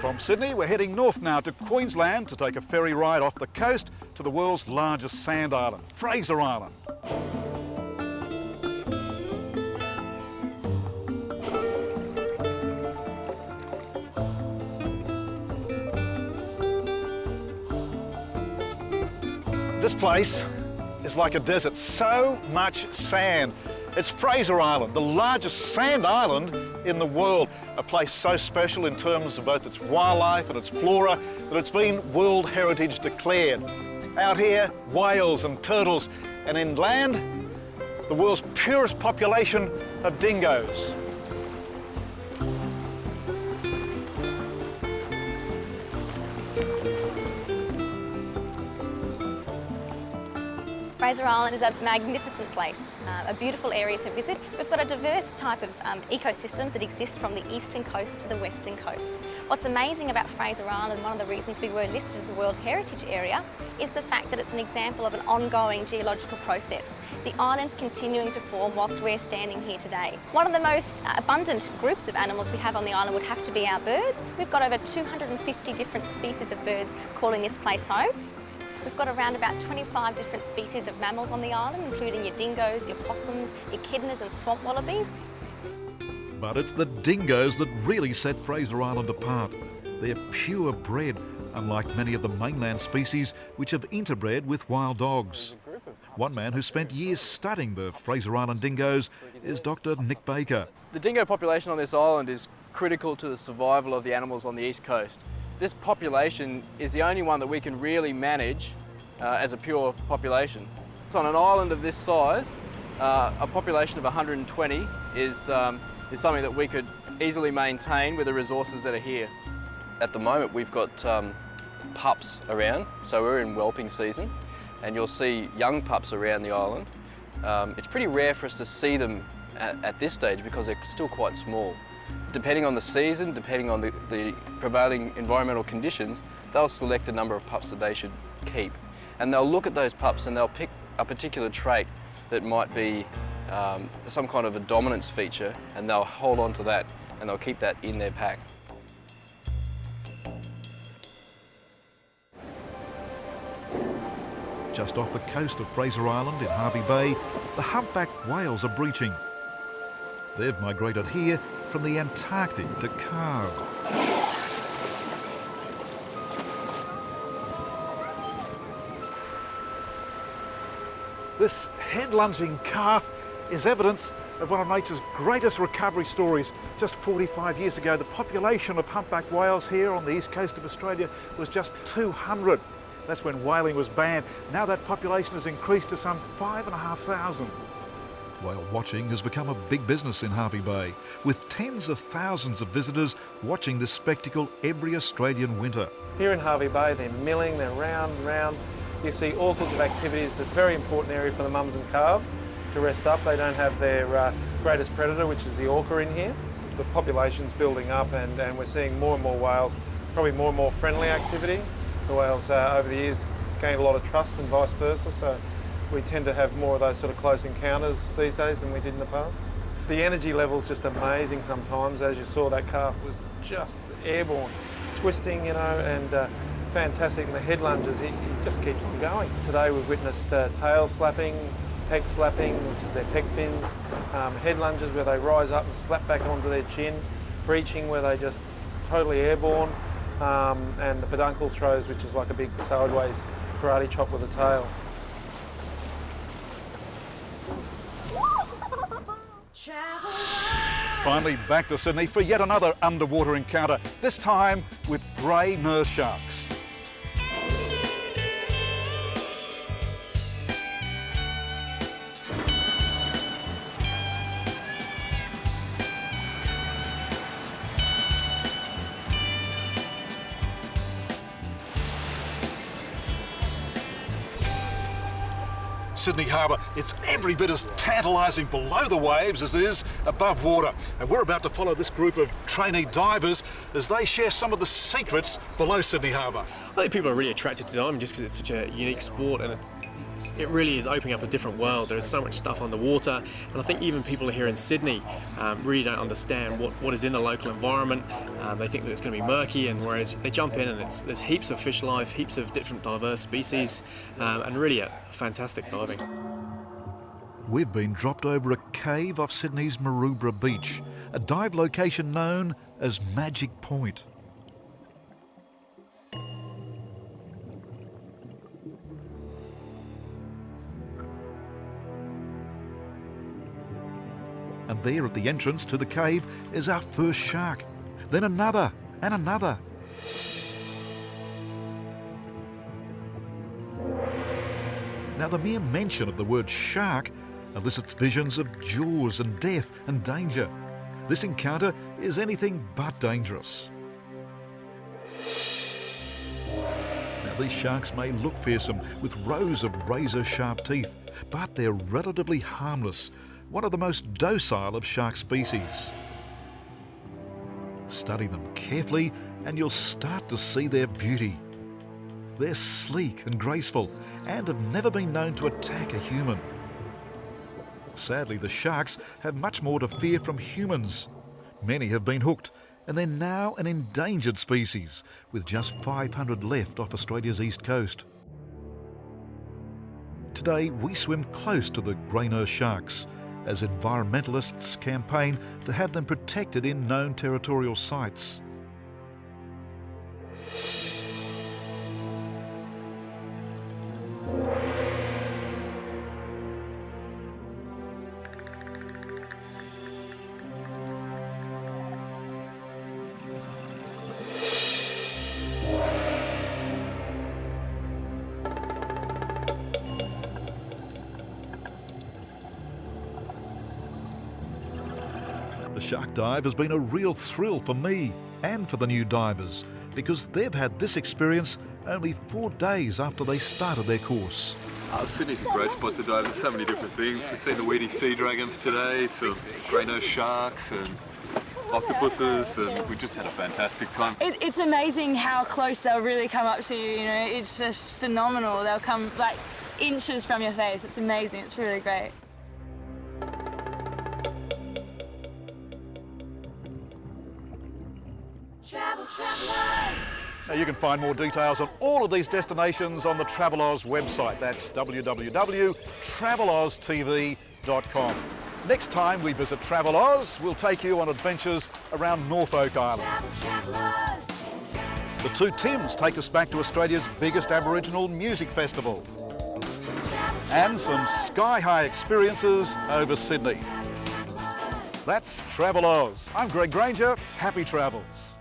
From Sydney, we're heading north now to Queensland to take a ferry ride off the coast to the world's largest sand island, Fraser Island. This place is like a desert, so much sand. It's Fraser Island, the largest sand island in the world. A place so special in terms of both its wildlife and its flora that it's been World Heritage declared. Out here, whales and turtles, and inland, the world's purest population of dingoes. Fraser Island is a magnificent place, a beautiful area to visit. We've got a diverse type of ecosystems that exist from the eastern coast to the western coast. What's amazing about Fraser Island, and one of the reasons we were listed as a World Heritage Area, is the fact that it's an example of an ongoing geological process. The island's continuing to form whilst we're standing here today. One of the most abundant groups of animals we have on the island would have to be our birds. We've got over 250 different species of birds calling this place home. We've got around about 25 different species of mammals on the island, including your dingoes, your possums, echidnas and swamp wallabies. But it's the dingoes that really set Fraser Island apart. They're purebred, unlike many of the mainland species which have interbred with wild dogs. One man who spent years studying the Fraser Island dingoes is Dr. Nick Baker. The dingo population on this island is critical to the survival of the animals on the east coast. This population is the only one that we can really manage as a pure population. So on an island of this size, a population of 120 is something that we could easily maintain with the resources that are here. At the moment we've got pups around, so we're in whelping season, and you'll see young pups around the island. It's pretty rare for us to see them at this stage because they're still quite small. Depending on the season, depending on the prevailing environmental conditions, they'll select the number of pups that they should keep. And they'll look at those pups and they'll pick a particular trait that might be some kind of a dominance feature, and they'll hold on to that and they'll keep that in their pack. Just off the coast of Fraser Island in Hervey Bay, the humpback whales are breaching. They've migrated here from the Antarctic to calve. This head-lunging calf is evidence of one of nature's greatest recovery stories. Just 45 years ago, the population of humpback whales here on the east coast of Australia was just 200. That's when whaling was banned. Now that population has increased to some 5,500. Whale watching has become a big business in Hervey Bay, with tens of thousands of visitors watching this spectacle every Australian winter. Here in Hervey Bay, they're milling, they're round and round. You see all sorts of activities. It's a very important area for the mums and calves to rest up. They don't have their greatest predator, which is the orca, in here. The population's building up, and we're seeing more and more whales, probably more and more friendly activity. The whales over the years gained a lot of trust and vice versa, so we tend to have more of those sort of close encounters these days than we did in the past. The energy level's just amazing sometimes. As you saw, that calf was just airborne, twisting, you know, and fantastic. And the head lunges, he just keeps on going. Today we've witnessed tail slapping, pec slapping, which is their pec fins, head lunges where they rise up and slap back onto their chin, breaching where they just totally airborne, and the peduncle throws, which is like a big sideways karate chop with a tail. Finally back to Sydney for yet another underwater encounter, this time with grey nurse sharks. Sydney Harbour, it's every bit as tantalising below the waves as it is above water. And we're about to follow this group of trainee divers as they share some of the secrets below Sydney Harbour. I think people are really attracted to diving just because it's such a unique sport, and it really is opening up a different world. There's so much stuff on the water, and I think even people here in Sydney really don't understand what is in the local environment. They think that it's going to be murky, and whereas they jump in and there's heaps of fish life, heaps of different diverse species, and really a fantastic diving. We've been dropped over a cave off Sydney's Maroubra Beach, a dive location known as Magic Point. And there at the entrance to the cave is our first shark, then another and another. Now, the mere mention of the word shark elicits visions of jaws and death and danger. This encounter is anything but dangerous. Now, these sharks may look fearsome with rows of razor-sharp teeth, but they're relatively harmless, one of the most docile of shark species. Study them carefully and you'll start to see their beauty. They're sleek and graceful and have never been known to attack a human. Sadly, the sharks have much more to fear from humans. Many have been hooked, and they're now an endangered species, with just 500 left off Australia's east coast. Today, we swim close to the Grainger sharks, as environmentalists campaign to have them protected in known territorial sites. The shark dive has been a real thrill for me and for the new divers, because they've had this experience only 4 days after they started their course. Sydney's a great spot to dive. There's so many different things. We've seen the weedy sea dragons today, some grey-nosed sharks and octopuses, and we just had a fantastic time. It's amazing how close they'll really come up to you, you know, it's just phenomenal. They'll come like inches from your face. It's amazing, it's really great. Now, you can find more details on all of these destinations on the Traveloz website. That's www.traveloztv.com. Next time we visit Traveloz, we'll take you on adventures around Norfolk Island. The two Tims take us back to Australia's biggest Aboriginal music festival. And some sky-high experiences over Sydney. That's Traveloz. I'm Greg Grainger. Happy travels.